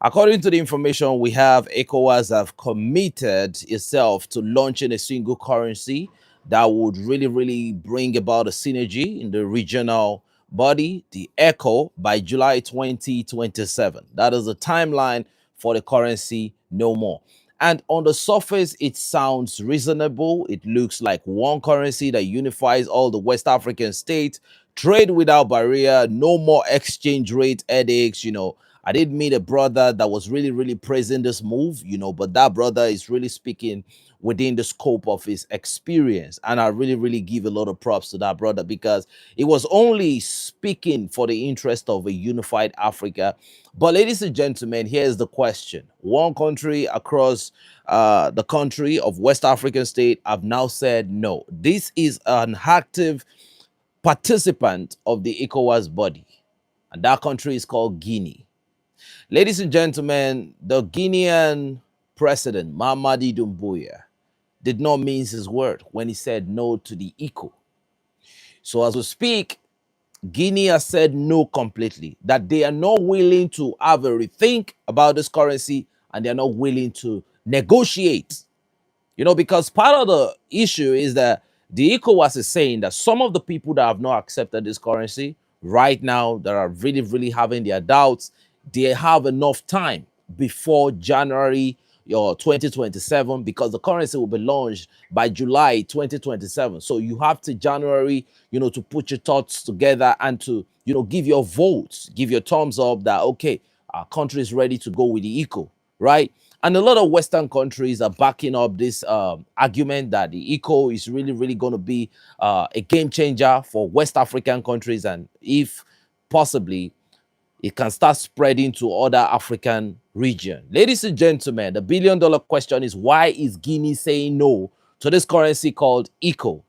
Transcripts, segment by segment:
According to the information we have, ECOWAS have committed itself to launching a single currency that would really bring about a synergy in the regional body, the ECO, by July 2027. That is the timeline for the currency no more. And on the surface, it sounds reasonable. It looks like one currency that unifies all the West African states, trade without barrier, no more exchange rate headaches. I did meet a brother that was really praising this move, but that brother is really speaking within the scope of his experience. And I really give a lot of props to that brother because it was only speaking for the interest of a unified Africa. But ladies and gentlemen, here's the question. One country across the country of West African state have now said no. This is an active participant of the ECOWAS body, and that country is called Guinea. Ladies and gentlemen, the Guinean president, Mamady Doumbouya, did not mince his word when he said no to the ECO. So as we speak, Guinea has said no completely, that they are not willing to have a rethink about this currency and they're not willing to negotiate. Because part of the issue is that the ECOWAS is saying that some of the people that have not accepted this currency right now, that are really having their doubts, they have enough time before January 2027, because the currency will be launched by July 2027. So you have to January, to put your thoughts together and to, give your votes, give your thumbs up that, okay, our country is ready to go with the ECO, right? And a lot of Western countries are backing up this argument that the ECO is really going to be a game changer for West African countries. And if possibly, it can start spreading to other African regions. Ladies and gentlemen, the billion-dollar question is, why is Guinea saying no to this currency called ECO?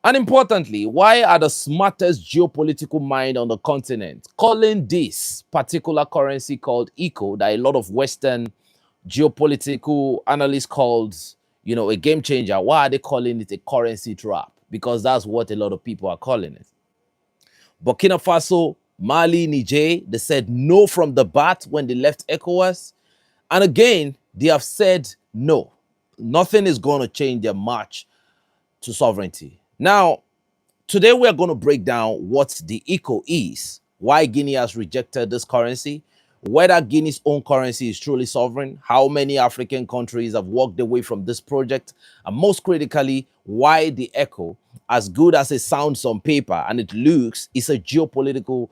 And importantly, why are the smartest geopolitical mind on the continent calling this particular currency called ECO, that a lot of Western geopolitical analysts called, a game changer? Why are they calling it a currency trap? Because that's what a lot of people are calling it. Burkina Faso, Mali, Niger, they said no from the bat when they left ECOWAS. And again, they have said no. Nothing is going to change their march to sovereignty. Now, today we are going to break down what the ECO is, why Guinea has rejected this currency, whether Guinea's own currency is truly sovereign, how many African countries have walked away from this project, and most critically, why the ECO, as good as it sounds on paper and it looks, is a geopolitical,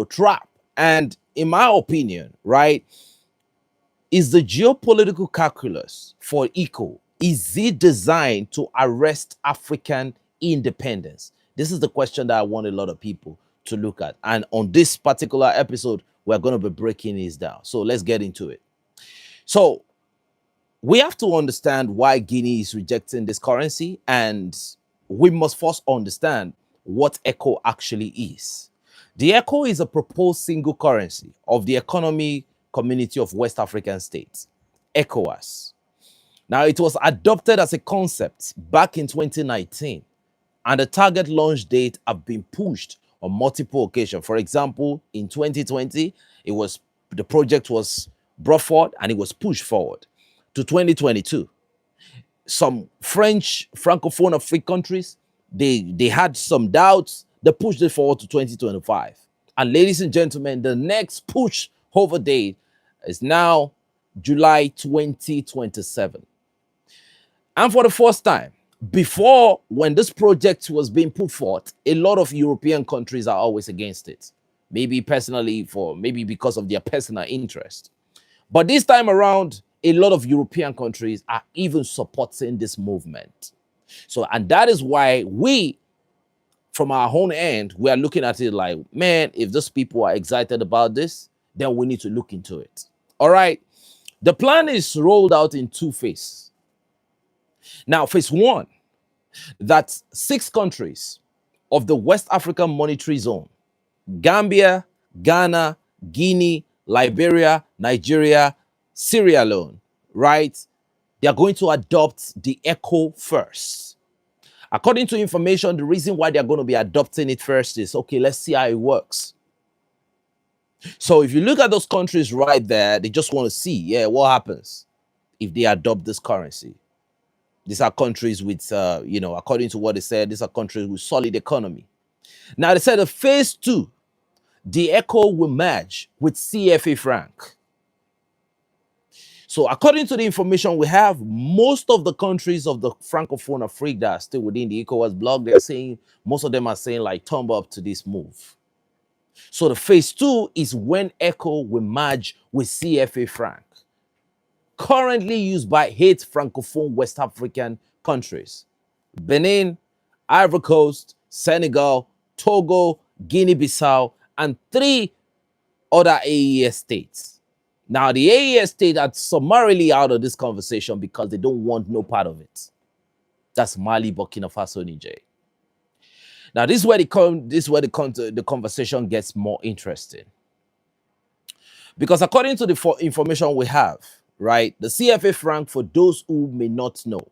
trap. And in my opinion, right, is the geopolitical calculus for ECO, is it designed to arrest African independence? This is the question that I want a lot of people to look at. And on this particular episode, we're going to be breaking this down. So let's get into it. So we have to understand why Guinea is rejecting this currency, and we must first understand what ECO actually is. The ECO is a proposed single currency of the Economic Community of West African States, ECOWAS. Now, it was adopted as a concept back in 2019, and the target launch date have been pushed on multiple occasions. For example, in 2020, the project was brought forward and it was pushed forward to 2022. Some French Francophone of free countries, they had some doubts. They pushed it forward to 2025. And ladies and gentlemen, the next push over date is now July 2027. And for the first time, before, when this project was being put forth, a lot of European countries are always against it. Maybe because of their personal interest. But this time around, a lot of European countries are even supporting this movement. So, and that is why we, from our own end, we are looking at it like, man, if those people are excited about this, then we need to look into it. All right. The plan is rolled out in two phases. Now, phase one, that 6 countries of the West African Monetary Zone, Gambia, Ghana, Guinea, Liberia, Nigeria, Sierra Leone, right? They are going to adopt the ECO first. According to information, the reason why they're going to be adopting it first is, okay, let's see how it works. So if you look at those countries right there, they just want to see, yeah, what happens if they adopt this currency. These are countries with, according to what they said, these are countries with solid economy. Now they said the phase two, the ECO will merge with CFA franc. So according to the information we have, most of the countries of the Francophone Africa are still within the ECOWAS bloc. They're saying, most of them are saying like, thumb up to this move. So the phase two is when ECO will merge with CFA franc, currently used by 8 Francophone West African countries: Benin, Ivory Coast, Senegal, Togo, Guinea-Bissau, and 3 other AES states. Now, the AES state are summarily out of this conversation because they don't want no part of it. That's Mali, Burkina Faso, Niger. Now, this is where the conversation gets more interesting. Because according to the information we have, right, the CFA franc, for those who may not know,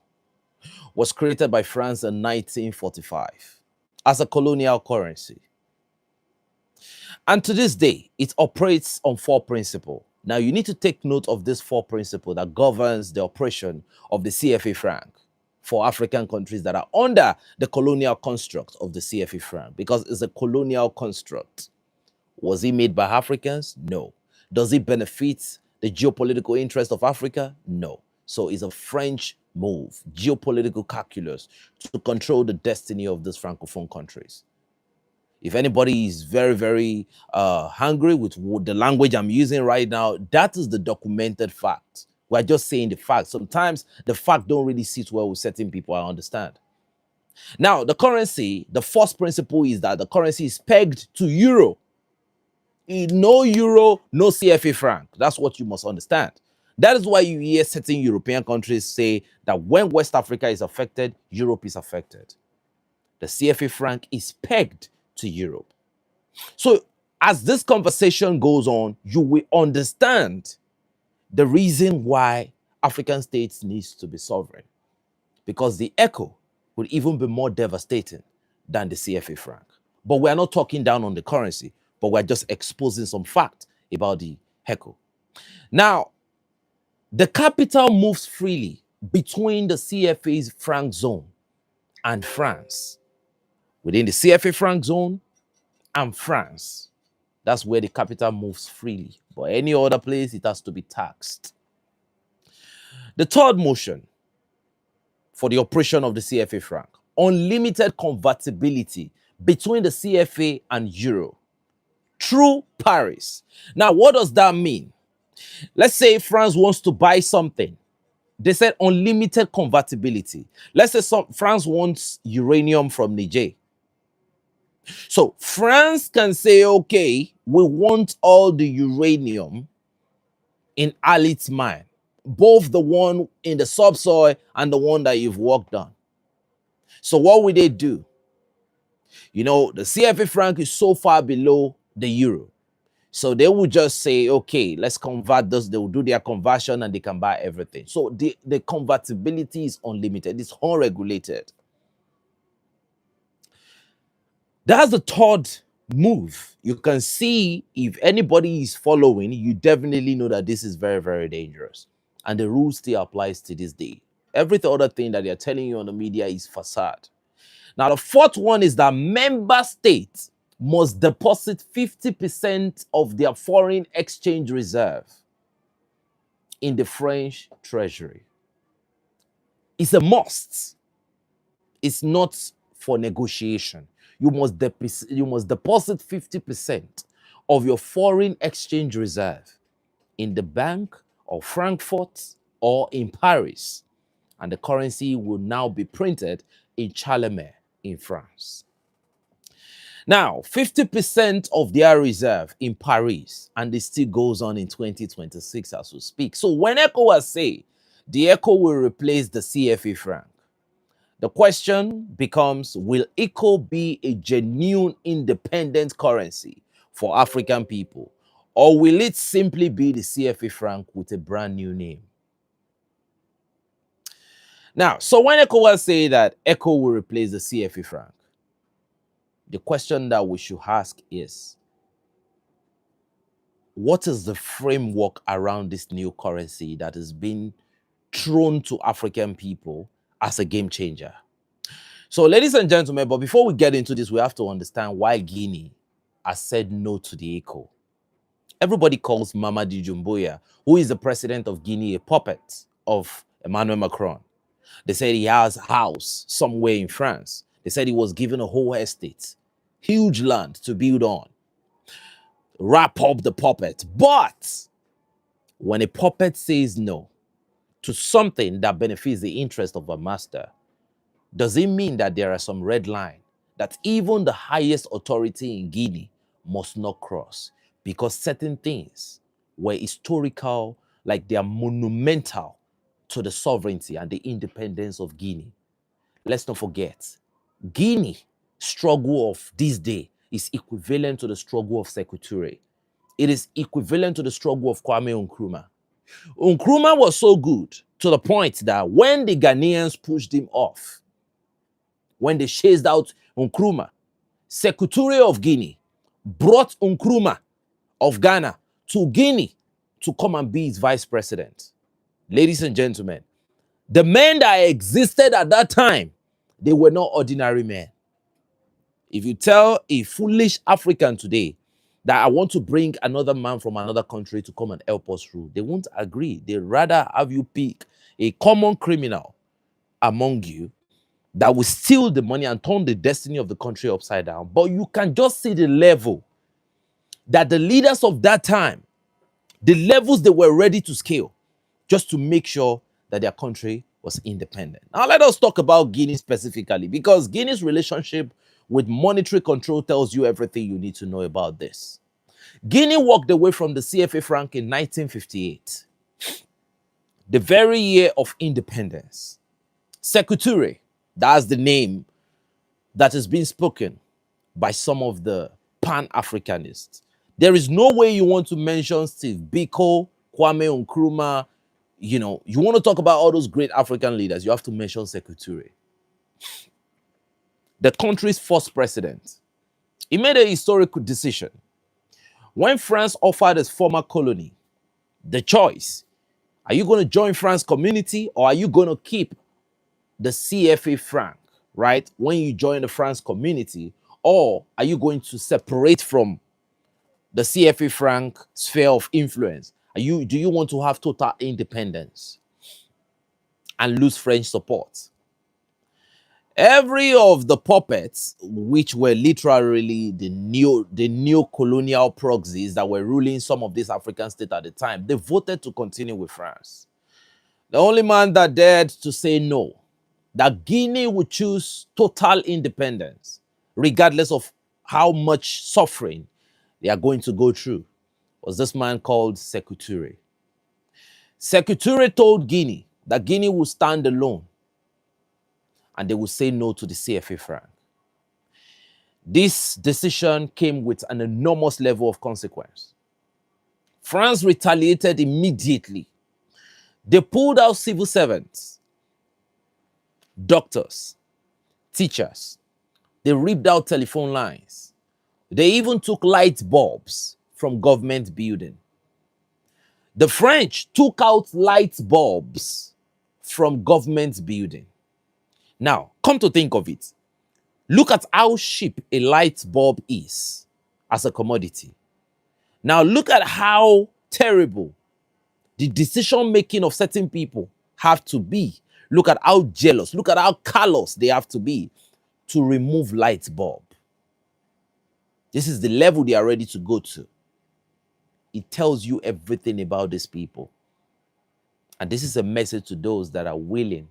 was created by France in 1945 as a colonial currency. And to this day, it operates on 4 principles. Now, you need to take note of this 4 principles that governs the operation of the CFA franc for African countries that are under the colonial construct of the CFA franc, because it's a colonial construct. Was it made by Africans? No. Does it benefit the geopolitical interest of Africa? No. So it's a French move, geopolitical calculus, to control the destiny of these Francophone countries. If anybody is very, very hungry with the language I'm using right now, that is the documented fact. We're just saying the fact. Sometimes the fact don't really sit well with certain people, I understand. Now, the currency, the first principle is that the currency is pegged to euro. No euro, no CFA franc. That's what you must understand. That is why you hear certain European countries say that when West Africa is affected, Europe is affected. The CFA franc is pegged to Europe. So as this conversation goes on, you will understand the reason why African states needs to be sovereign, because the echo would even be more devastating than the CFA franc. But we're not talking down on the currency, but we're just exposing some fact about the echo. Now, the capital moves freely between the CFA franc zone and France. Within the CFA franc zone and France, that's where the capital moves freely. But any other place, it has to be taxed. The third motion for the operation of the CFA franc: unlimited convertibility between the CFA and euro through Paris. Now, what does that mean? Let's say France wants to buy something. They said unlimited convertibility. Let's say France wants uranium from Niger. So France can say, okay, we want all the uranium in Alit's mine, both the one in the subsoil and the one that you've worked on. So what will they do? You know, the CFA franc is so far below the euro. So they will just say, okay, let's convert this. They will do their conversion and they can buy everything. So the convertibility is unlimited. It's unregulated. That's the third move. You can see, if anybody is following, you definitely know that this is very, very dangerous. And the rule still applies to this day. Every other thing that they're telling you on the media is facade. Now, the fourth one is that member states must deposit 50% of their foreign exchange reserve in the French treasury. It's a must. It's not for negotiation. You must deposit 50% of your foreign exchange reserve in the Bank of Frankfurt or in Paris, and the currency will now be printed in Charlemagne in France. Now, 50% of their reserve in Paris, and this still goes on in 2026 as we speak. So when ECOWAS say the ECO will replace the CFA franc, the question becomes, will ECO be a genuine independent currency for African people, or will it simply be the CFA franc with a brand new name? Now, so when ECOWAS say that ECO will replace the CFA franc, the question that we should ask is, what is the framework around this new currency that is being thrown to African people as a game changer? So, ladies and gentlemen, but before we get into this, we have to understand why Guinea has said no to the ECO. Everybody calls Mamady Doumbouya, who is the president of Guinea, a puppet of Emmanuel Macron. They said he has a house somewhere in France. They said he was given a whole estate, huge land to build on. Wrap up the puppet. But when a puppet says no to something that benefits the interest of a master, does it mean that there are some red lines that even the highest authority in Guinea must not cross? Because certain things were historical, like they are monumental to the sovereignty and the independence of Guinea. Let's not forget, Guinea struggle of this day is equivalent to the struggle of Sekou Touré. It is equivalent to the struggle of Kwame Nkrumah. Nkrumah was so good to the point that when the Ghanaians pushed him off, when they chased out Nkrumah, Sekou Touré of Guinea brought Nkrumah of Ghana to Guinea to come and be his vice president. Ladies and gentlemen, the men that existed at that time, they were not ordinary men. If you tell a foolish African today that I want to bring another man from another country to come and help us rule, they won't agree. They'd rather have you pick a common criminal among you that will steal the money and turn the destiny of the country upside down. But you can just see the level that the leaders of that time, the levels they were ready to scale just to make sure that their country was independent. Now let us talk about Guinea specifically, because Guinea's relationship with monetary control tells you everything you need to know about this. Guinea walked away from the CFA franc in 1958, the very year of independence. Sekou Touré, that's the name that is being spoken by some of the Pan-Africanists. There is no way you want to mention Steve Biko, Kwame Nkrumah. You know, you want to talk about all those great African leaders, you have to mention Sekou Touré. The country's first president. He made a historical decision. When France offered its former colony the choice, are you going to join France community or are you going to keep the CFA franc, right? When you join the France community, or are you going to separate from the CFA franc sphere of influence? Do you want to have total independence and lose French support? Every of the puppets, which were literally the neo colonial proxies that were ruling some of these African states at the time, they voted to continue with France. The only man that dared to say no, that Guinea would choose total independence, regardless of how much suffering they are going to go through, was this man called Sekou Touré. Sekou Touré told Guinea that Guinea would stand alone and they would say no to the CFA franc. This decision came with an enormous level of consequence. France retaliated immediately. They pulled out civil servants, doctors, teachers. They ripped out telephone lines. They even took light bulbs from government building. The French took out light bulbs from government building. Now, come to think of it, look at how cheap a light bulb is as a commodity. Now, look at how terrible the decision-making of certain people have to be. Look at how jealous, look at how callous they have to be to remove light bulb. This is the level they are ready to go to. It tells you everything about these people. And this is a message to those that are willing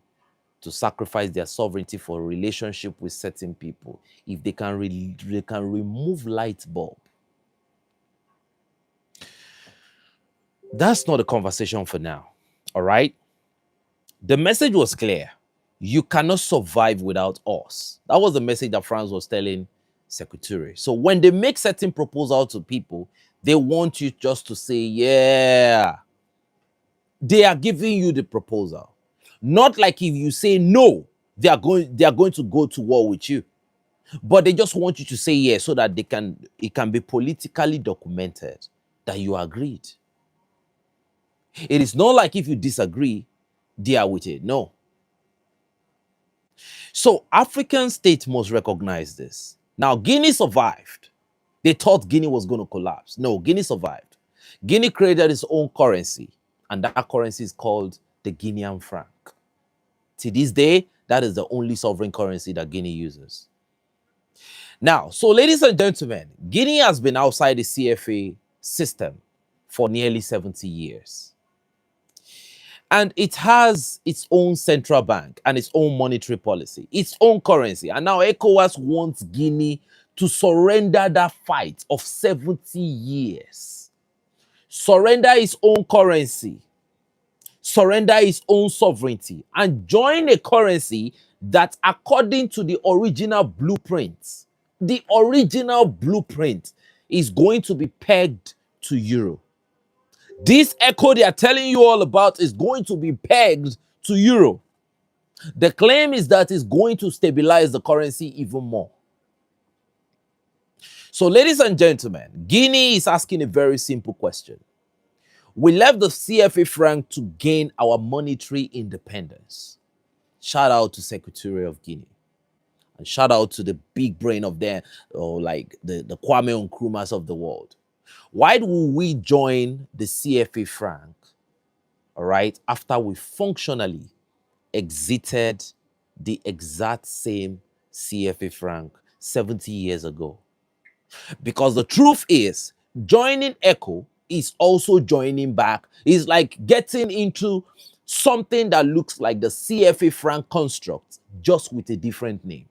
to sacrifice their sovereignty for a relationship with certain people. If they can remove light bulb. That's not a conversation for now, all right? The message was clear. You cannot survive without us. That was the message that France was telling Sekou Touré. So when they make certain proposals to people, they want you just to say, yeah. They are giving you the proposal. Not like if you say no, they are going to go to war with you. But they just want you to say yes so that it can be politically documented. that you agreed. It is not like if you disagree, deal with it. No. So African states must recognize this. Now, Guinea survived. They thought Guinea was going to collapse. No, Guinea survived. Guinea created its own currency, and that currency is called the Guinean Franc. To this day, that is the only sovereign currency that Guinea uses. Now, so ladies and gentlemen, Guinea has been outside the CFA system for nearly 70 years. And it has its own central bank and its own monetary policy, its own currency. And now ECOWAS wants Guinea to surrender that fight of 70 years. Surrender its own currency, surrender its own sovereignty, and join a currency that, according to the original blueprint, is going to be pegged to euro. This echo they are telling you all about is going to be pegged to euro. The claim is that it's going to stabilize the currency even more. So, ladies and gentlemen, Guinea is asking a very simple question. We left the CFA franc to gain our monetary independence. Shout out to Secretary of Guinea. And shout out to the big brain of them, or like the Kwame Nkrumahs of the world. Why do we join the CFA franc, all right, after we functionally exited the exact same CFA franc 70 years ago? Because the truth is, joining ECO is also joining back. It's like getting into something that looks like the CFA franc construct, just with a different name.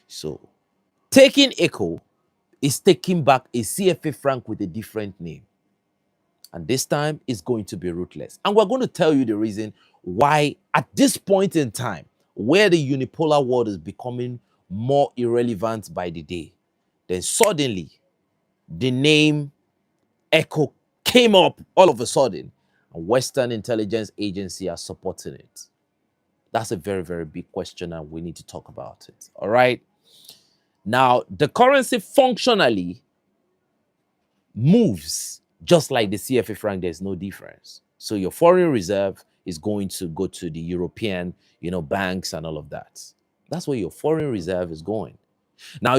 So, taking ECO is taking back a CFA franc with a different name. And this time, it's going to be ruthless. And we're going to tell you the reason why, at this point in time, where the unipolar world is becoming more irrelevant by the day, then suddenly, the name ECO came up all of a sudden, and Western intelligence agencies are supporting it. That's a very, very big question, and we need to talk about it. All right? Now, the currency functionally moves just like the CFA franc. There's no difference. So your foreign reserve is going to go to the European, banks and all of that. That's where your foreign reserve is going. Now,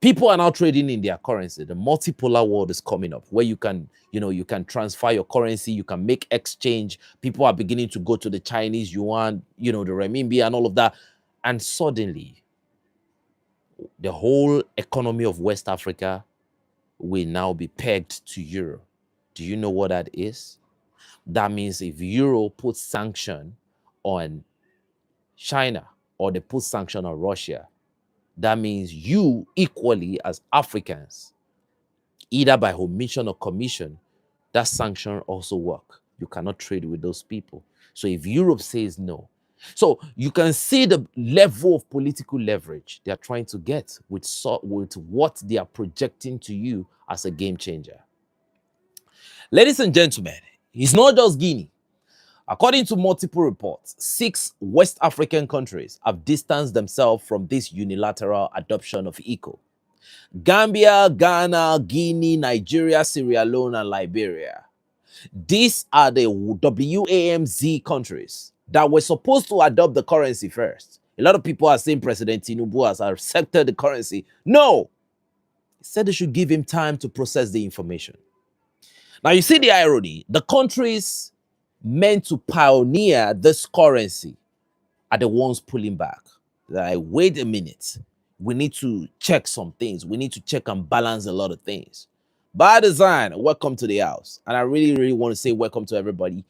people are now trading in their currency. The multipolar world is coming up where you can transfer your currency, you can make exchange. People are beginning to go to the Chinese yuan, the renminbi and all of that. And suddenly, the whole economy of West Africa will now be pegged to euro. Do you know what that is? That means if euro puts sanction on China or they put sanction on Russia, that means you equally as Africans, either by omission or commission, that sanction also work. You cannot trade with those people. So if Europe says no, so you can see the level of political leverage they are trying to get with what they are projecting to you as a game changer. Ladies and gentlemen, it's not just Guinea. According to multiple reports, 6 West African countries have distanced themselves from this unilateral adoption of ECO. Gambia, Ghana, Guinea, Nigeria, Sierra Leone, and Liberia. These are the WAMZ countries that were supposed to adopt the currency first. A lot of people are saying President Tinubu has accepted the currency. No! He said they should give him time to process the information. Now, you see the irony. The countries meant to pioneer this currency are the ones pulling back. Like, wait a minute. We need to check some things. We need to check and balance a lot of things. By design, welcome to the house. And I really, really want to say welcome to everybody.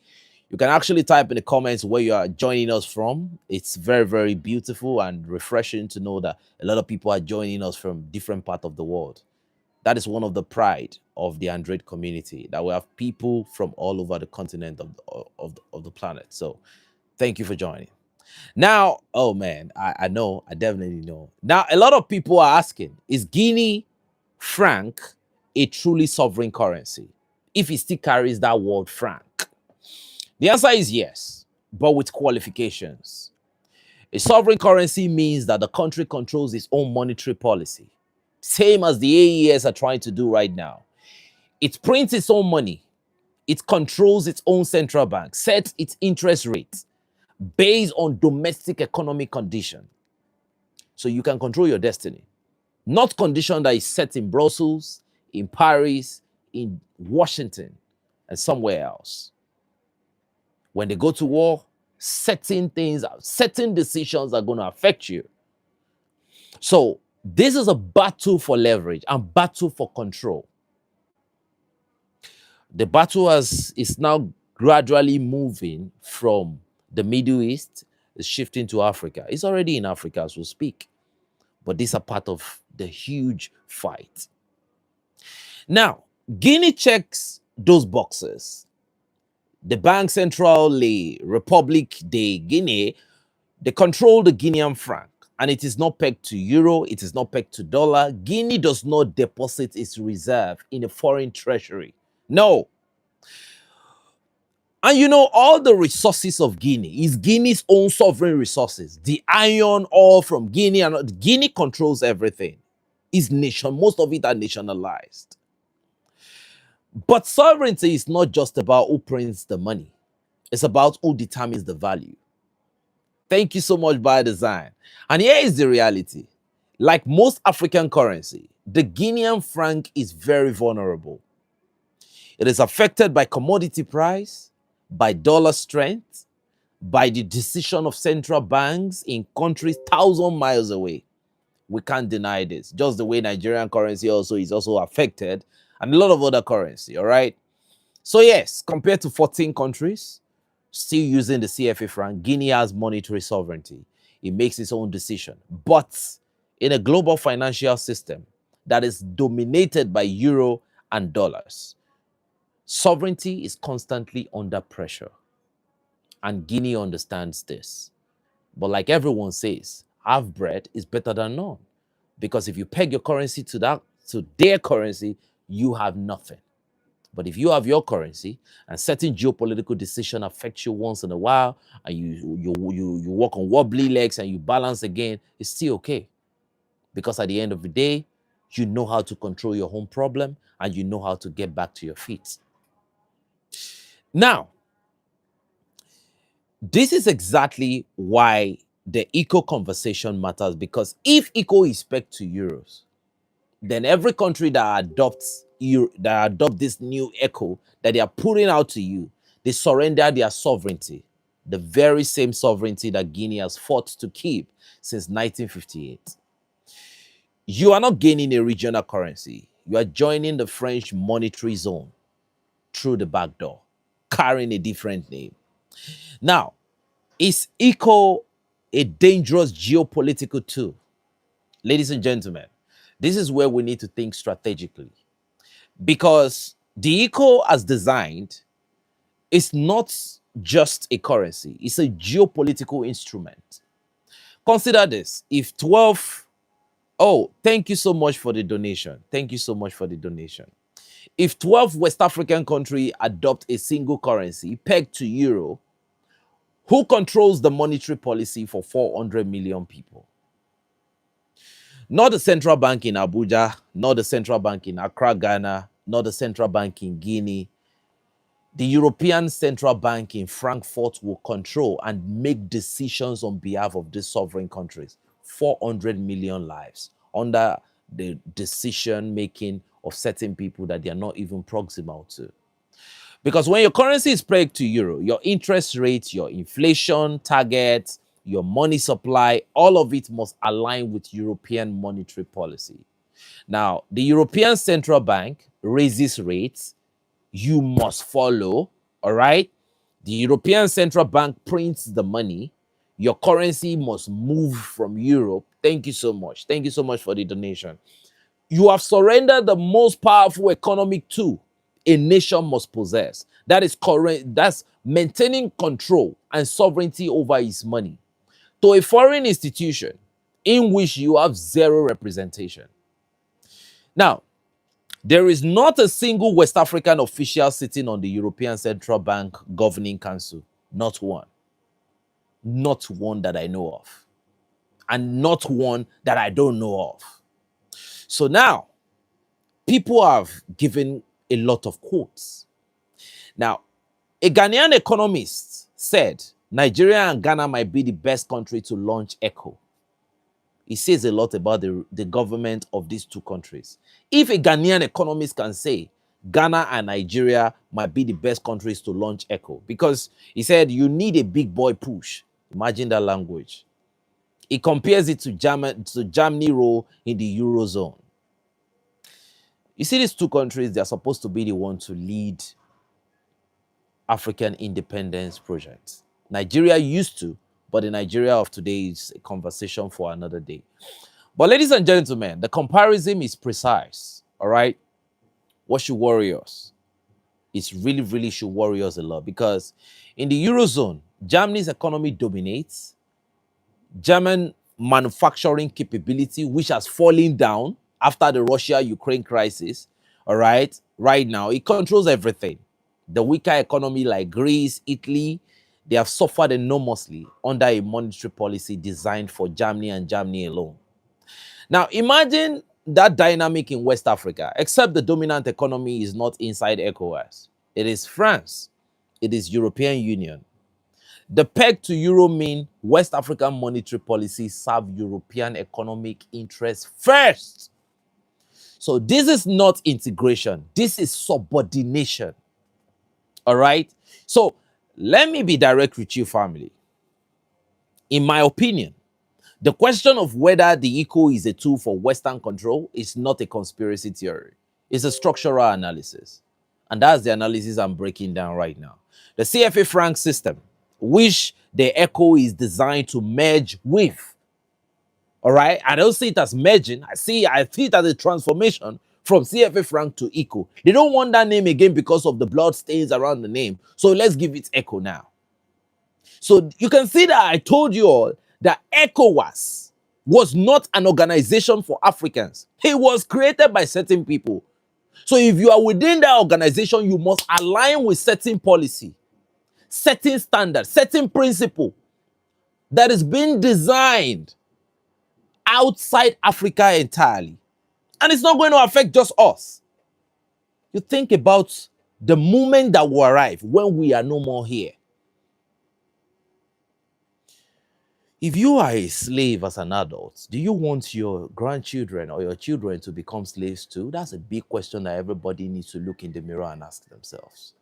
You can actually type in the comments where you are joining us from. It's very, very beautiful and refreshing to know that a lot of people are joining us from different parts of the world. That is one of the pride of the Android community, that we have people from all over the continent of the planet. So thank you for joining. Now, oh man, I know, I definitely know. Now, a lot of people are asking, is Guinea franc a truly sovereign currency if it still carries that word franc? The answer is yes, but with qualifications. A sovereign currency means that the country controls its own monetary policy. same as the AES are trying to do right now. It prints its own money. It controls its own central bank, sets its interest rate based on domestic economic condition. So you can control your destiny. Not condition that is set in Brussels, in Paris, in Washington, and somewhere else. When they go to war, certain things, certain decisions are going to affect you. So this is a battle for leverage and battle for control. The battle is now gradually moving from the Middle East, is shifting to Africa. It's already in Africa as we speak. But these are part of the huge fight. Now, Guinea checks those boxes. The Banque Centrale République de Guinea, they control the Guinean Franc, and it is not pegged to euro, it is not pegged to dollar. Guinea does not deposit its reserve in a foreign treasury. No. And you know, all the resources of Guinea is Guinea's own sovereign resources. The iron ore from Guinea, and Guinea controls everything. Most of it are nationalized. But sovereignty is not just about who prints the money. It's about who determines the value. Thank you so much, by design. And here is the reality. Like most African currency, the Guinean franc is very vulnerable. It is affected by commodity price, by dollar strength, by the decision of central banks in countries 1,000 miles away. We can't deny this. Just the way Nigerian currency is also affected, and a lot of other currency, all right? So yes, compared to 14 countries still using the CFA franc, Guinea has monetary sovereignty. It makes its own decision. But in a global financial system that is dominated by euro and dollars, sovereignty is constantly under pressure. And Guinea understands this. But like everyone says, half bread is better than none. Because if you peg your currency to their currency, you have nothing. But if you have your currency and certain geopolitical decision affects you once in a while, and you walk on wobbly legs and you balance again, it's still okay. Because at the end of the day, you know how to control your own problem and you know how to get back to your feet. Now, this is exactly why the eco conversation matters, because if eco is pegged to euros, then every country that adopts this new eco that they are putting out to you, they surrender their sovereignty, the very same sovereignty that Guinea has fought to keep since 1958. You are not gaining a regional currency. You are joining the French monetary zone through the back door, carrying a different name. Now, is eco a dangerous geopolitical tool? Ladies and gentlemen, this is where we need to think strategically, because the eco as designed is not just a currency, it's a geopolitical instrument. Consider this. If 12, oh, thank you so much for the donation. Thank you so much for the donation. If 12 West African countries adopt a single currency pegged to euro, who controls the monetary policy for 400 million people? Not the central bank in Abuja, not the central bank in Accra, Ghana, not the central bank in Guinea. The European Central Bank in Frankfurt will control and make decisions on behalf of these sovereign countries. 400 million lives under the decision making of certain people that they are not even proximal to. Because when your currency is pegged to euro, your interest rate, your inflation target, your money supply, all of it must align with European monetary policy. Now, the European Central Bank raises rates, you must follow, all right? The European Central Bank prints the money, your currency must move from Europe. Thank you so much. Thank you so much for the donation. You have surrendered the most powerful economic tool a nation must possess. That is correct. That's maintaining control and sovereignty over its money to a foreign institution in which you have zero representation. Now, there is not a single West African official sitting on the European Central Bank Governing Council. Not one. Not one that I know of. And not one that I don't know of. So now, people have given a lot of quotes. Now, a Ghanaian economist said Nigeria and Ghana might be the best country to launch ECO. It says a lot about the government of these two countries. If a Ghanaian economist can say Ghana and Nigeria might be the best countries to launch ECO, because he said you need a big boy push. Imagine that language. He compares it to Germany role in the Eurozone. You see, these two countries, they're supposed to be the one to lead African independence projects. Nigeria used to, but the Nigeria of today is a conversation for another day. But ladies and gentlemen, the comparison is precise, all right? What should worry us? It really, really should worry us a lot, because in the Eurozone, Germany's economy dominates. German manufacturing capability, which has fallen down after the Russia-Ukraine crisis, all right? Right now, it controls everything. The weaker economy like Greece, Italy, they have suffered enormously under a monetary policy designed for Germany and Germany alone. Now, imagine that dynamic in West Africa, except the dominant economy is not inside ECOWAS. It is France. It is European Union. The peg to euro mean West African monetary policy serve European economic interests first. So this is not integration. This is subordination. All right? So let me be direct with you, family. In my opinion, the question of whether the ECO is a tool for Western control is not a conspiracy theory. It's a structural analysis. And that's the analysis I'm breaking down right now. The CFA franc system, which the ECO is designed to merge with. All right? I don't see it as merging. I see it as a transformation from CFA franc to ECO. They don't want that name again because of the blood stains around the name. So let's give it ECO now. So you can see that I told you all that ECOWAS was not an organization for Africans. It was created by certain people. So if you are within that organization, you must align with certain policy, certain standards, certain principle that is being designed outside Africa entirely. And it's not going to affect just us. You think about the moment that will arrive when we are no more here. If you are a slave as an adult, do you want your grandchildren or your children to become slaves too? That's a big question that everybody needs to look in the mirror and ask themselves.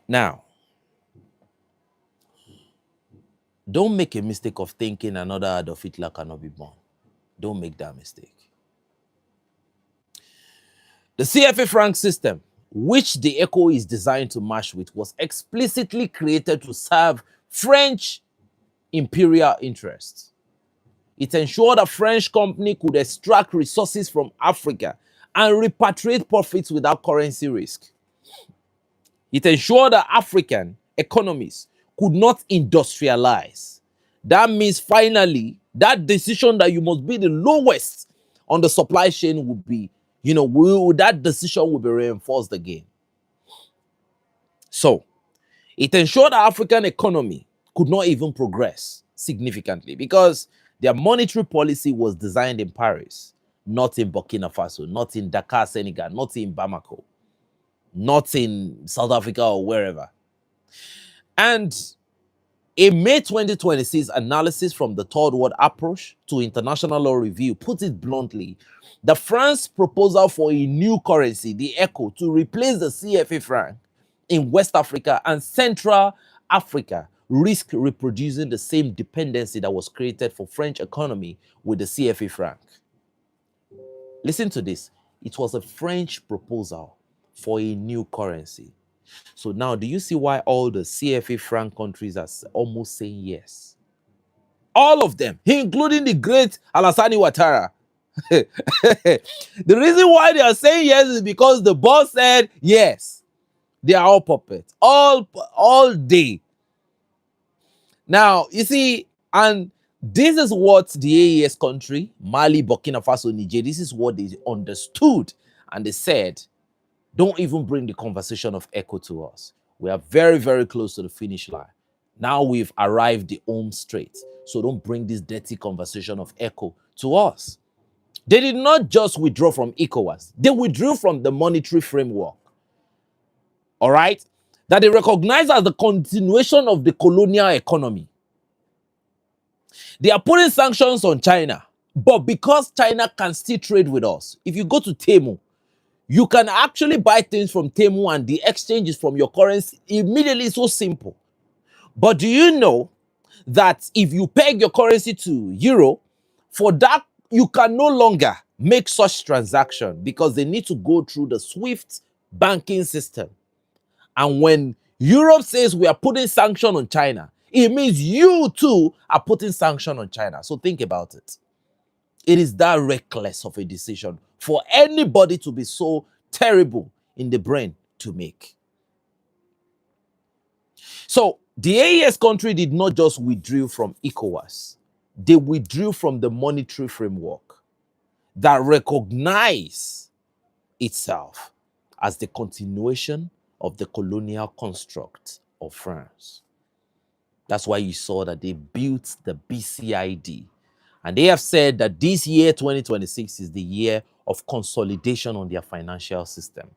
Now, don't make a mistake of thinking another Adolf Hitler cannot be born. Don't make that mistake. The CFA franc system, which the ECO is designed to match with, was explicitly created to serve French imperial interests. It ensured a French company could extract resources from Africa and repatriate profits without currency risk. It ensured that African economies could not industrialize. That means finally, that decision that you must be the lowest on the supply chain would be, that decision will be reinforced again. So, it ensured the African economy could not even progress significantly because their monetary policy was designed in Paris, not in Burkina Faso, not in Dakar, Senegal, not in Bamako, not in South Africa or wherever. And a May 2026 analysis from the Third World Approach to International Law Review put it bluntly. The France proposal for a new currency, the ECO, to replace the CFA franc in West Africa and Central Africa risk reproducing the same dependency that was created for French economy with the CFA franc. Listen to this. It was a French proposal for a new currency. So now, do you see why all the CFA franc countries are almost saying yes? All of them, including the great Alassane Ouattara. The reason why they are saying yes is because the boss said yes. They are all puppets, all day. Now, you see, and this is what the AES country, Mali, Burkina Faso, Niger, this is what they understood. And they said, don't even bring the conversation of ECO to us. We are very, very close to the finish line. Now we've arrived the home straight. So don't bring this dirty conversation of ECO to us. They did not just withdraw from ECOWAS. They withdrew from the monetary framework. All right? That they recognize as the continuation of the colonial economy. They are putting sanctions on China. But because China can still trade with us, if you go to Temu, you can actually buy things from Temu and the exchange is from your currency immediately. So simple. But do you know that if you peg your currency to euro, for that, you can no longer make such transaction because they need to go through the SWIFT banking system. And when Europe says we are putting sanction on China, it means you too are putting sanction on China. So think about it. It is that reckless of a decision for anybody to be so terrible in the brain to make. So the AES country did not just withdraw from ECOWAS. They withdrew from the monetary framework that recognized itself as the continuation of the colonial construct of France. That's why you saw that they built the BCID. And they have said that this year, 2026, is the year of consolidation on their financial system.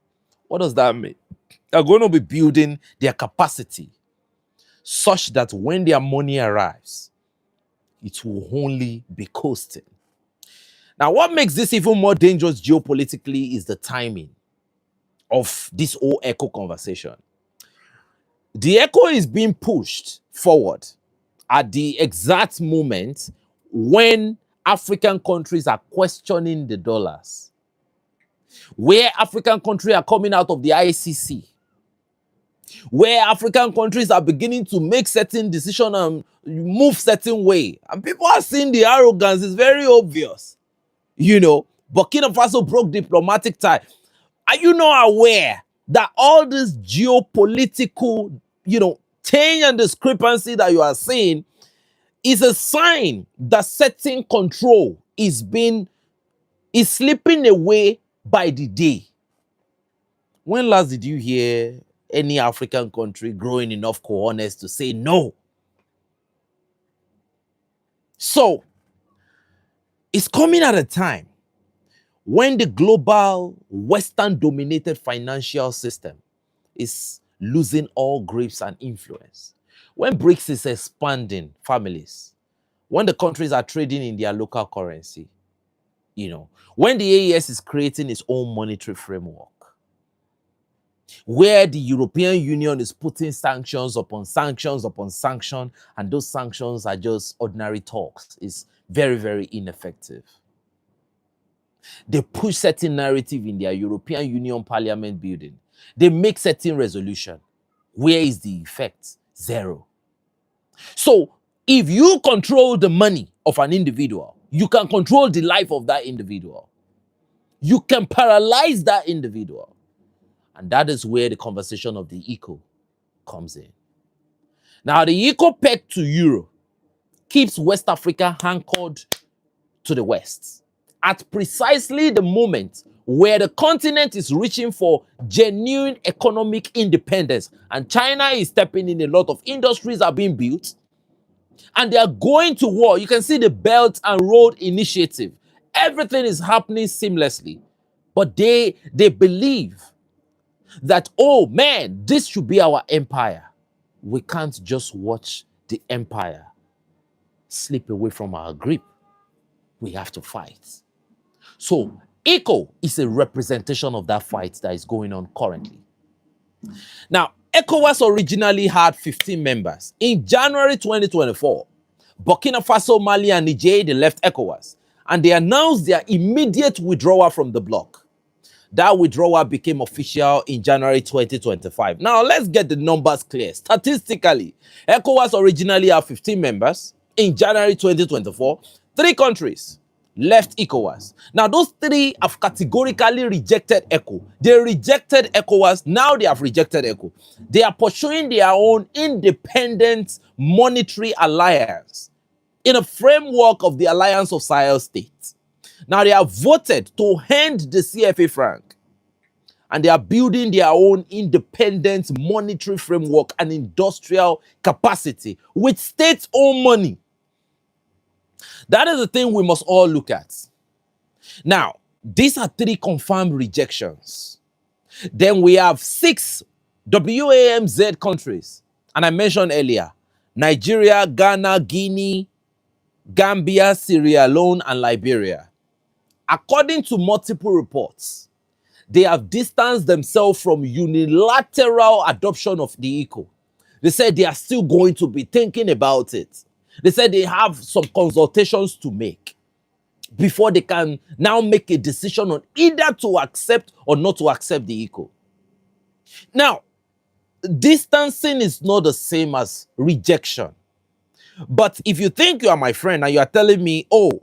What does that mean? They're going to be building their capacity such that when their money arrives, it will only be costing. Now, what makes this even more dangerous geopolitically is the timing of this whole ECO conversation. The ECO is being pushed forward at the exact moment when African countries are questioning the dollars, where African countries are coming out of the ICC, where African countries are beginning to make certain decisions and move certain way. And people are seeing the arrogance. It's very obvious. You know, Burkina Faso broke diplomatic tie. Are you not aware that all this geopolitical, change and discrepancy that you are seeing is a sign that certain control is slipping away by the day? When last did you hear any African country growing enough cojones to say no? So, it's coming at a time when the global Western-dominated financial system is losing all grips and influence. When BRICS is expanding families, when the countries are trading in their local currency, when the AES is creating its own monetary framework, where the European Union is putting sanctions upon sanctions upon sanctions, and those sanctions are just ordinary talks. It's very, very ineffective. They push certain narrative in their European Union Parliament building. They make certain resolution. Where is the effect? Zero. So, if you control the money of an individual, you can control the life of that individual. You can paralyze that individual. And that is where the conversation of the ECO comes in. Now, the ECO pegged to euro keeps West Africa anchored to the West at precisely the moment where the continent is reaching for genuine economic independence. And China is stepping in. A lot of industries are being built. And they are going to war. You can see the Belt and Road Initiative. Everything is happening seamlessly. But they believe that, oh man, this should be our empire. We can't just watch the empire slip away from our grip. We have to fight. So, ECO is a representation of that fight that is going on currently. Now, ECOWAS originally had 15 members. In January 2024, Burkina Faso, Mali, and Niger, they left ECOWAS, and they announced their immediate withdrawal from the bloc. That withdrawal became official in January 2025. Now, let's get the numbers clear. Statistically, ECOWAS originally had 15 members. In January 2024, 3 countries left ECOWAS. Now, those 3 have categorically rejected ECO. They rejected ECOWAS. Now they have rejected ECO. They are pursuing their own independent monetary alliance in a framework of the Alliance of Sahel States. Now, they have voted to end the CFA franc, and they are building their own independent monetary framework and industrial capacity with state-owned money. That is the thing we must all look at. Now, these are 3 confirmed rejections. Then we have 6 WAMZ countries. And I mentioned earlier, Nigeria, Ghana, Guinea, Gambia, Sierra Leone, and Liberia. According to multiple reports, they have distanced themselves from unilateral adoption of the ECO. They said they are still going to be thinking about it. They said they have some consultations to make before they can now make a decision on either to accept or not to accept the ECO. Now, distancing is not the same as rejection. But if you think you are my friend and you are telling me, oh,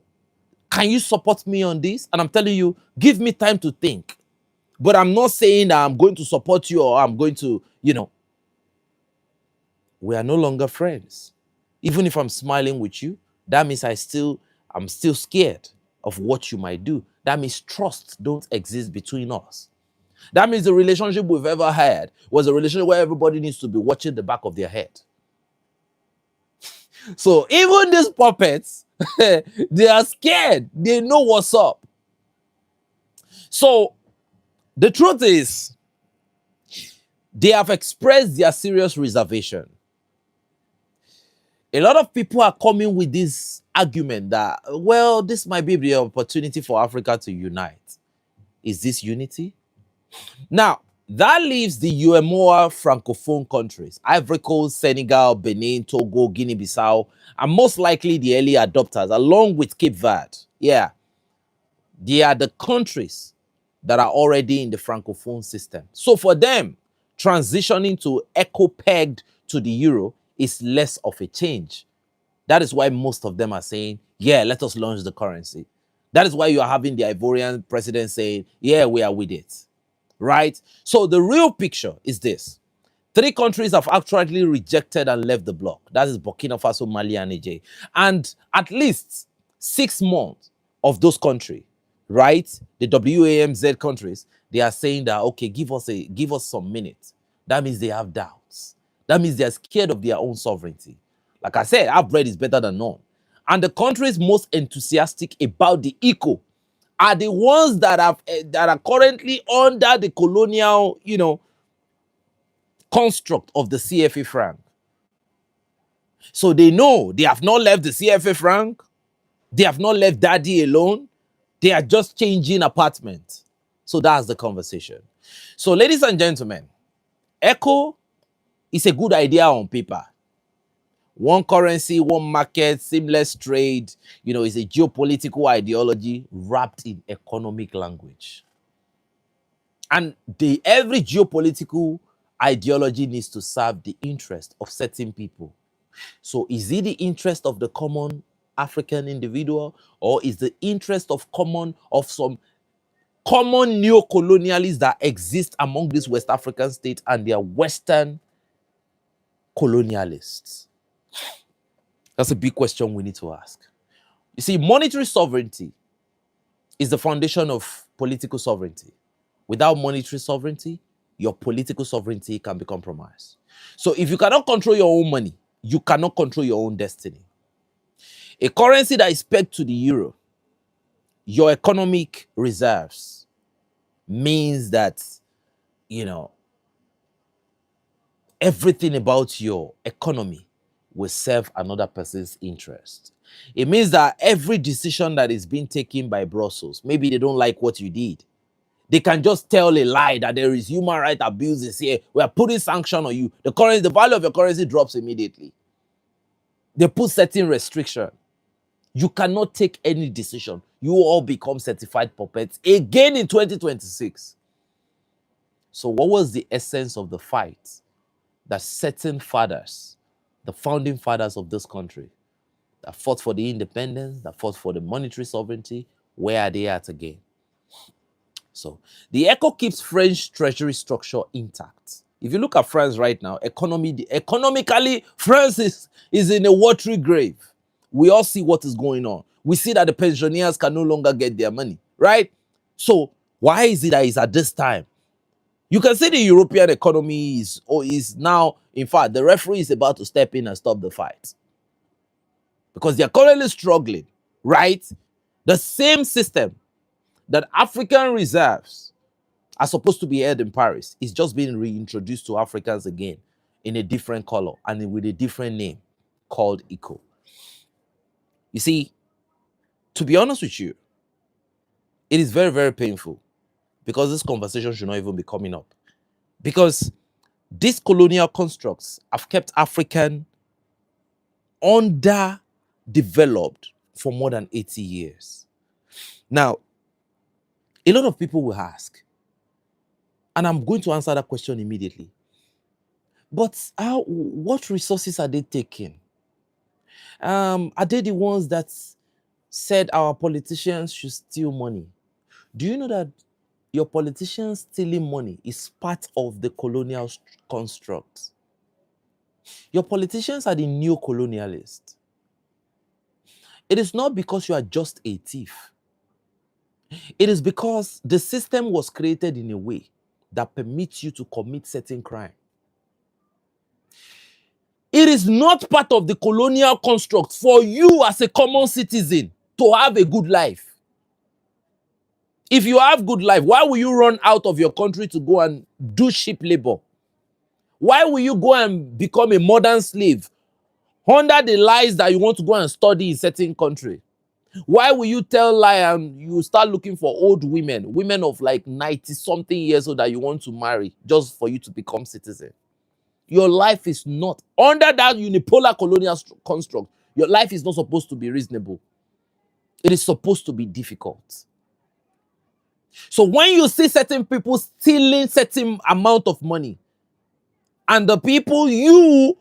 can you support me on this? And I'm telling you, give me time to think. But I'm not saying that I'm going to support you or I'm going to, we are no longer friends. Even if I'm smiling with you, that means I'm still scared of what you might do. That means trust don't exist between us. That means the relationship we've ever had was a relationship where everybody needs to be watching the back of their head. So even these puppets, they are scared. They know what's up. So the truth is, they have expressed their serious reservation. A lot of people are coming with this argument that, well, this might be the opportunity for Africa to unite. Is this unity? Now, that leaves the UEMOA Francophone countries, Ivory Coast, Senegal, Benin, Togo, Guinea-Bissau, and most likely the early adopters, along with Cape Verde. Yeah, they are the countries that are already in the Francophone system. So for them, transitioning to ECO-pegged to the euro is less of a change. That is why most of them are saying, yeah, let us launch the currency. That is why you are having the Ivorian president saying, yeah, we are with it. Right? So the real picture is this. 3 countries have actually rejected and left the bloc. That is Burkina Faso, Mali, and Niger. And at least 6 months of those countries, right, the WAMZ countries, they are saying that, okay, give us some minutes. That means they have doubts. That means they're scared of their own sovereignty. Like I said, our bread is better than none. And the countries most enthusiastic about the ECO are the ones that are currently under the colonial, construct of the CFA franc. So they know they have not left the CFA franc. They have not left daddy alone. They are just changing apartment. So that's the conversation. So ladies and gentlemen, ECO is a good idea on paper. One currency, one market, seamless trade, is a geopolitical ideology wrapped in economic language. And every geopolitical ideology needs to serve the interest of certain people. So is it the interest of the common African individual, or is the interest of some common neo-colonialists that exist among these West African states and their Western colonialists? That's a big question we need to ask. You see, monetary sovereignty is the foundation of political sovereignty. Without monetary sovereignty, your political sovereignty can be compromised. So if you cannot control your own money, you cannot control your own destiny. A currency that is pegged to the euro, your economic reserves, means that, everything about your economy will serve another person's interest. It means that every decision that is being taken by Brussels, maybe they don't like what you did, they can just tell a lie that there is human rights abuses here. We are putting sanction on you. The value of your currency drops immediately. They put certain restriction. You cannot take any decision. You all become certified puppets again in 2026. So what was the essence of the fight that certain fathers, the founding fathers of this country, that fought for the independence, that fought for the monetary sovereignty, where are they at again? So the ECO keeps French treasury structure intact. If you look at France right now, economically, France is in a watery grave. We all see what is going on. We see that the pensioners can no longer get their money, right? So why is it that it's at this time? You can see the European economy is now, in fact, the referee is about to step in and stop the fight. because they are currently struggling, right? The same system that African reserves are supposed to be held in Paris is just being reintroduced to Africans again in a different color and with a different name called ECO. You see, to be honest with you, it is very, very painful because this conversation should not even be coming up. Because these colonial constructs have kept African underdeveloped for more than 80 years. Now, a lot of people will ask, and I'm going to answer that question immediately. But what resources are they taking? Are they the ones that said our politicians should steal money? Do you know that your politicians stealing money is part of the colonial construct? Your politicians are the neo-colonialists. It is not because you are just a thief. It is because the system was created in a way that permits you to commit certain crime. It is not part of the colonial construct for you as a common citizen to have a good life. If you have good life, why will you run out of your country to go and do cheap labor? Why will you go and become a modern slave under the lies that you want to go and study in certain country? Why will you tell lie and you start looking for old women of like 90-something years old that you want to marry just for you to become citizen? Your life is not, under that unipolar colonial construct, your life is not supposed to be reasonable. It is supposed to be difficult. So when you see certain people stealing certain amount of money, and the people you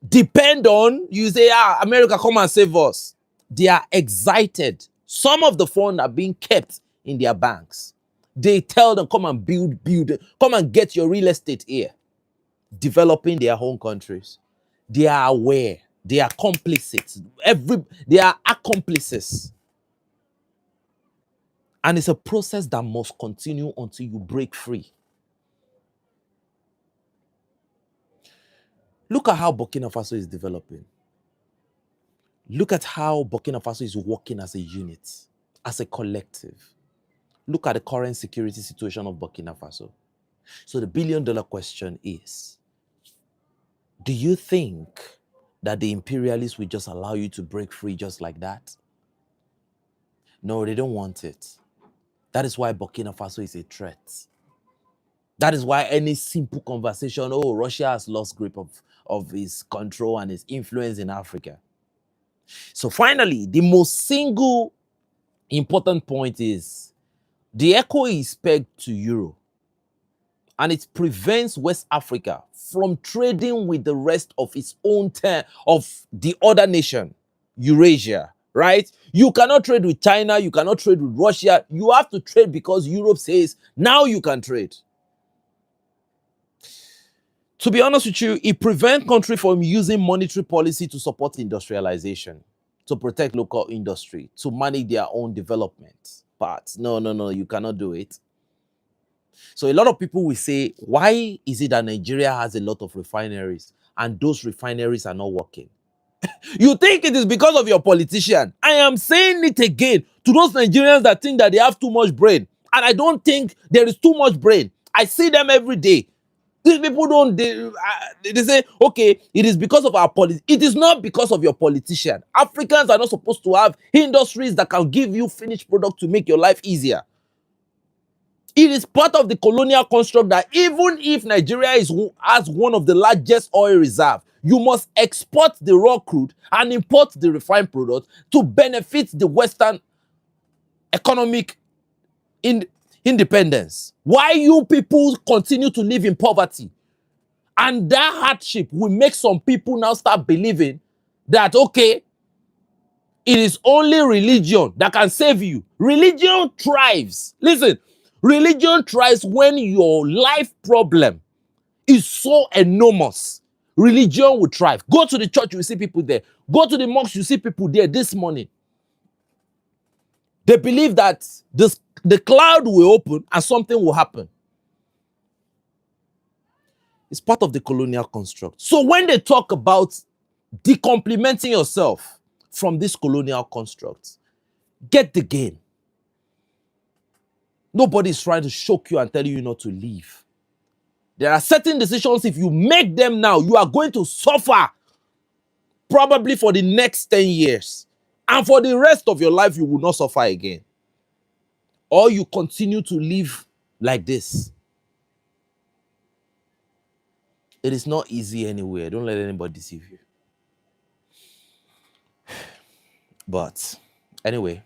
depend on, you say, America, come and save us. They are excited. Some of the funds are being kept in their banks. They tell them, come and build, come and get your real estate here. Developing their home countries. They are aware. They are complicit. They are accomplices. And it's a process that must continue until you break free. Look at how Burkina Faso is developing. Look at how Burkina Faso is working as a unit, as a collective. Look at the current security situation of Burkina Faso. So the billion-dollar question is, do you think that the imperialists will just allow you to break free just like that? No, they don't want it. That is why Burkina Faso is a threat. That is why any simple conversation, oh, Russia has lost grip of its control and its influence in Africa. So finally, the most single important point is the ECO is pegged to euro, and it prevents West Africa from trading with the rest of its own of the other nation, Eurasia, right? You cannot trade with China, you cannot trade with Russia. You have to trade because Europe says, now you can trade. To be honest with you, it prevents countries from using monetary policy to support industrialization, to protect local industry, to manage their own development parts. No, you cannot do it. So a lot of people will say, why is it that Nigeria has a lot of refineries and those refineries are not working? You think it is because of your politician. I am saying it again to those Nigerians that think that they have too much brain. And I don't think there is too much brain. I see them every day. These people don't, they say, okay, it is because of our policy. It is not because of your politician. Africans are not supposed to have industries that can give you finished product to make your life easier. It is part of the colonial construct that even if Nigeria has one of the largest oil reserves, you must export the raw crude and import the refined product to benefit the Western economic independence. Why you people continue to live in poverty? And that hardship will make some people now start believing that, okay, it is only religion that can save you. Religion thrives. Listen, religion thrives when your life problem is so enormous. Religion will thrive. Go to the church, you see people there. Go to the mosque, you see people there this morning. They believe that the cloud will open and something will happen. It's part of the colonial construct. So when they talk about decomplementing yourself, from this colonial construct. Get the game. Nobody's trying to shock you and tell you not to leave. There are certain decisions, if you make them now, you are going to suffer probably for the next 10 years. And for the rest of your life, you will not suffer again. Or you continue to live like this. It is not easy anywhere. Don't let anybody deceive you. But anyway,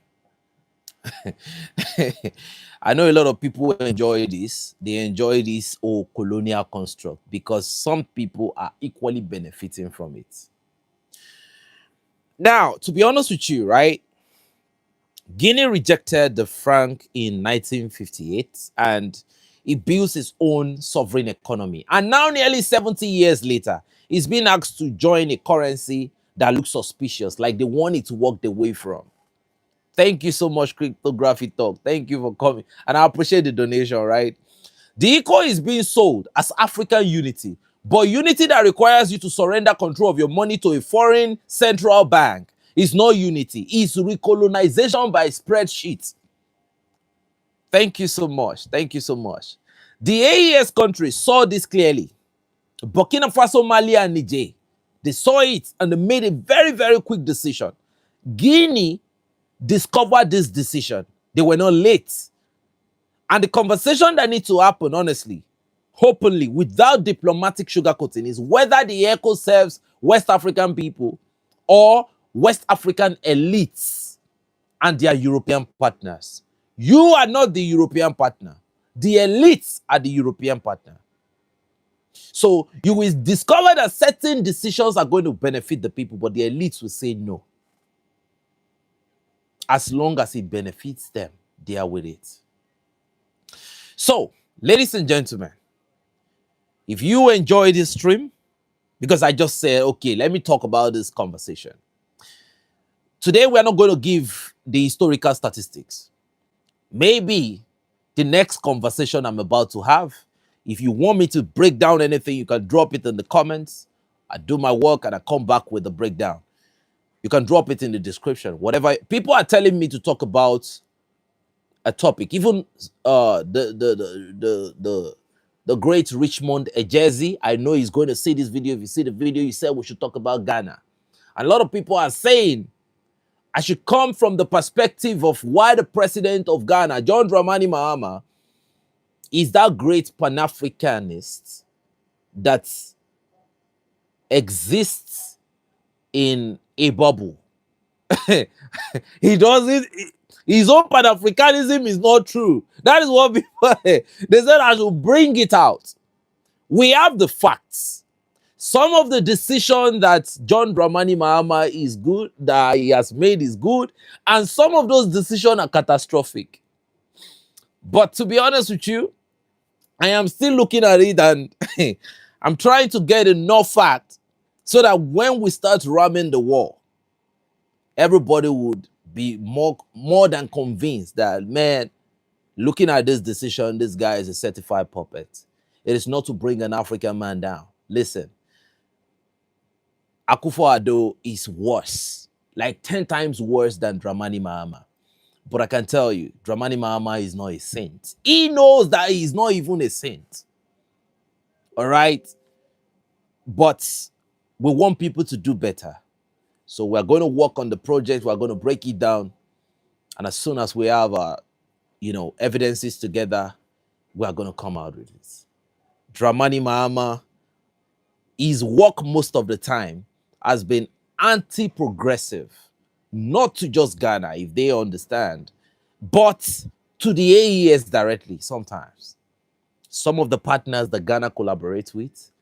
I know a lot of people enjoy this. They enjoy this whole colonial construct because some people are equally benefiting from it. Now, to be honest with you, right? Guinea rejected the franc in 1958 and it built its own sovereign economy. And now, nearly 70 years later, it's been asked to join a currency that looks suspicious, like they want it to walk away from. Thank you so much, Cryptography Talk. Thank you for coming. And I appreciate the donation, right? The ECO is being sold as African unity, but unity that requires you to surrender control of your money to a foreign central bank is not unity. It's recolonization by spreadsheet. Thank you so much. Thank you so much. The AES countries saw this clearly. Burkina Faso, Mali, and Niger. They saw it and they made a very, very quick decision. Guinea discovered this decision. They were not late. And the conversation that needs to happen, honestly, openly, without diplomatic sugarcoating, is whether the ECO serves West African people or West African elites and their European partners. You are not the European partner. The elites are the European partner. So you will discover that certain decisions are going to benefit the people, but the elites will say no. As long as it benefits them, they are with it. So, ladies and gentlemen, if you enjoy this stream, because I just said, okay, let me talk about this conversation. Today, we're not going to give the historical statistics. Maybe the next conversation I'm about to have, if you want me to break down anything, you can drop it in the comments. I do my work and I come back with the breakdown. You can drop it in the description. Whatever. People are telling me to talk about a topic. Even the great Richmond Ejezi, I know he's going to see this video. If you see the video, you said we should talk about Ghana. And a lot of people are saying I should come from the perspective of why the president of Ghana, John Dramani Mahama, is that great Pan-Africanist that exists in a bubble. He doesn't. His own Pan-Africanism is not true. That is what people they said I should bring it out. We have the facts. Some of the decision that John Dramani Mahama is good, that he has made is good, and some of those decisions are catastrophic. But to be honest with you, I am still looking at it and I'm trying to get enough fact so that when we start ramming the wall, everybody would be more than convinced that, man, looking at this decision, this guy is a certified puppet. It is not to bring an African man down. Listen, Akufo-Addo is worse, like 10 times worse than Dramani Mahama. But I can tell you, Dramani Mahama is not a saint. He knows that he's not even a saint. All right? But we want people to do better. So we're going to work on the project. We're going to break it down. And as soon as we have evidences together, we're going to come out with it. Dramani Mahama, his work most of the time has been anti-progressive. Not to just Ghana, if they understand, but to the AES directly sometimes. Some of the partners that Ghana collaborates with,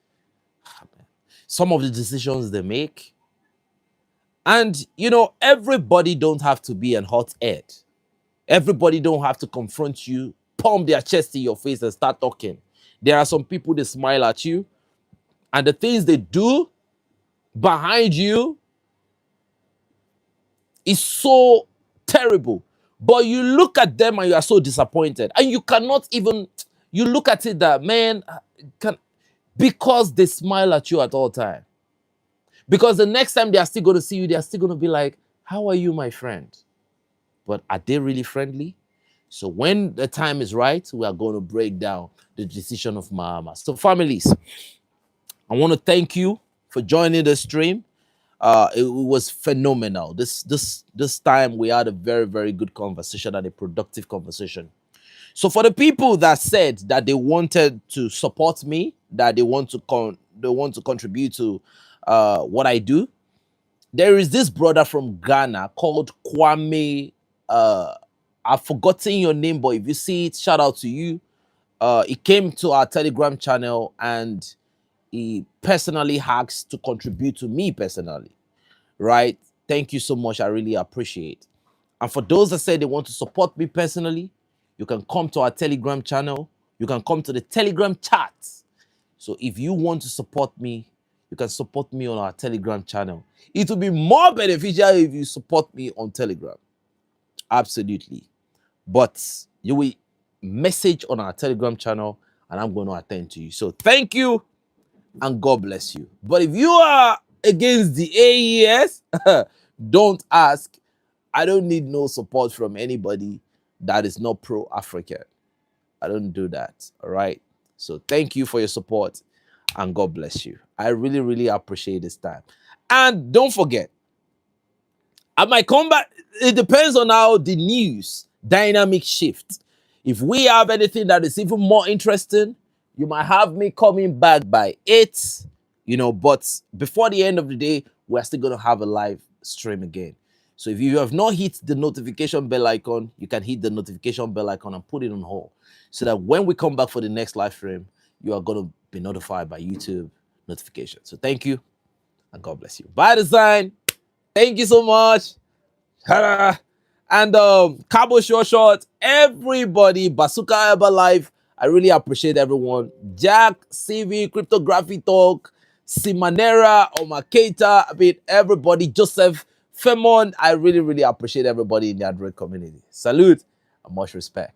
some of the decisions they make. And, everybody don't have to be an hot head. Everybody don't have to confront you, pump their chest in your face and start talking. There are some people that smile at you, and the things they do behind you is so terrible. But you look at them and you are so disappointed. And you cannot even, you look at it that, man, because they smile at you at all time. Because the next time they are still going to see you, they are still going to be like, How are you, my friend? But are they really friendly? So when the time is right, we are going to break down the decision of Mahama. So families, I want to thank you for joining the stream. It was phenomenal. This time we had a very, very good conversation and a productive conversation. So for the people that said that they wanted to support me, that they want to contribute to what I do, there is this brother from Ghana called Kwame. I've forgotten your name, but if you see it, shout out to you. He came to our Telegram channel and he personally asked to contribute to me personally, right? Thank you so much. I really appreciate. And for those that say they want to support me personally, you can come to our Telegram channel. You can come to the Telegram chat. So if you want to support me, you can support me on our Telegram channel. It will be more beneficial if you support me on Telegram. Absolutely. But you will message on our Telegram channel and I'm going to attend to you. So thank you and God bless you. But if you are against the AES, don't ask. I don't need no support from anybody that is not pro-African. I don't do that. All right. So thank you for your support and God bless you. I really, really appreciate this time. And don't forget, I might come back. It depends on how the news dynamic shifts. If we have anything that is even more interesting, you might have me coming back by 8, but before the end of the day, we're still going to have a live stream again. So if you have not hit the notification bell icon, you can hit the notification bell icon and put it on hold so that when we come back for the next live stream, you are going to be notified by YouTube notification. So thank you and God bless you. Bye, Design. Thank you so much. And Cabo Short, everybody, Bazooka Herbalife. I really appreciate everyone. Jack, CV, Cryptography Talk, Simanera, Omaketa, everybody, Joseph, Femon. I really, really appreciate everybody in the Android community. Salute and much respect.